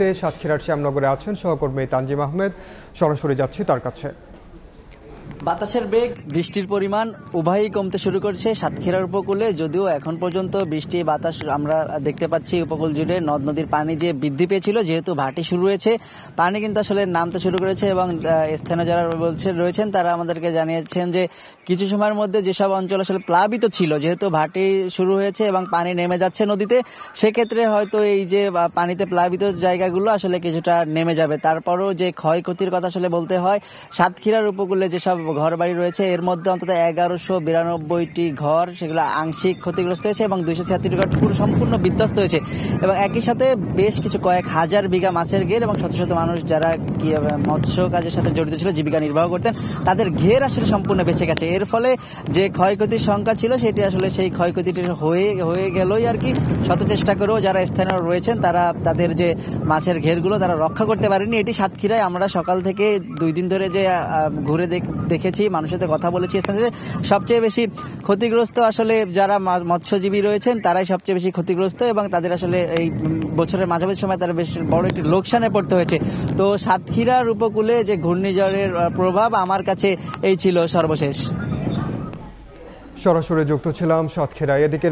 মুহূর্তে সাতক্ষীরার শ্যামনগরে আছেন সহকর্মী তানজিম আহমেদ। সরাসরি যাচ্ছি তার কাছে। বাতাসের বেগ, বৃষ্টির পরিমাণ উভয়ই কমতে শুরু করেছে সাতক্ষীরার উপকূলে। যদিও এখন পর্যন্ত বৃষ্টি বাতাস আমরা দেখতে পাচ্ছি উপকূল জুড়ে নদ নদীর পানি যে বৃদ্ধি পেয়েছিল, যেহেতু ভাটি শুরু হয়েছে, পানি কিন্তু আসলে নামতে শুরু করেছে। এবং স্থানীয় যারা রয়েছেন তারা আমাদেরকে জানিয়েছেন যে কিছু সময়ের মধ্যে যেসব অঞ্চল আসলে প্লাবিত ছিল, যেহেতু ভাটি শুরু হয়েছে এবং পানি নেমে যাচ্ছে নদীতে, সেক্ষেত্রে হয়তো এই যে পানিতে প্লাবিত জায়গাগুলো আসলে কিছুটা নেমে যাবে। তারপরও যে ক্ষয়ক্ষতির কথা আসলে বলতে হয়, সাতক্ষীরার উপকূলে যেসব ঘর বাড়ি রয়েছে এর মধ্যে অন্তত 1192টি ঘর সেগুলো আংশিক ক্ষতিগ্রস্ত হয়েছে এবং 276টি ঘর পুরো সম্পূর্ণ বিধ্বস্ত হয়েছে। এবং একই সাথে বেশ কিছু কয়েক হাজার বিঘা মাছের ঘের এবং শত শত মানুষ যারা মৎস্য কাজের সাথে জড়িত ছিল, জীবিকা নির্বাহ করতেন, তাদের ঘের আসলে সম্পূর্ণ বেঁচে গেছে। এর ফলে যে ক্ষয়ক্ষতির সংখ্যা ছিল সেটি আসলে সেই ক্ষয়ক্ষতিটি হয়ে গেলই আর কি। শত চেষ্টা করেও যারা স্থানীয় রয়েছেন তারা তাদের যে মাছের ঘেরগুলো তারা রক্ষা করতে পারেনি। এটি সাতক্ষীরায় আমরা সকাল থেকে 2 দিন ধরে যে ঘুরে দেখেছি, মানুষের সাথে কথা বলেছি, সবচেয়ে বেশি ক্ষতিগ্রস্ত আসলে যারা মৎস্যজীবী রয়েছেন তারাই সবচেয়ে বেশি ক্ষতিগ্রস্ত এবং তাদের আসলে এই বছরের মাঝামাঝি সময় তারা বেশ বড় একটি লোকসানে পড়তে হয়েছে। তো সাতক্ষীরার উপকূলে যে ঘূর্ণিঝড়ের প্রভাব আমার কাছে এই ছিল সর্বশেষ। সরাসরি যুক্ত ছিলাম সাতক্ষীরায়। এদিকে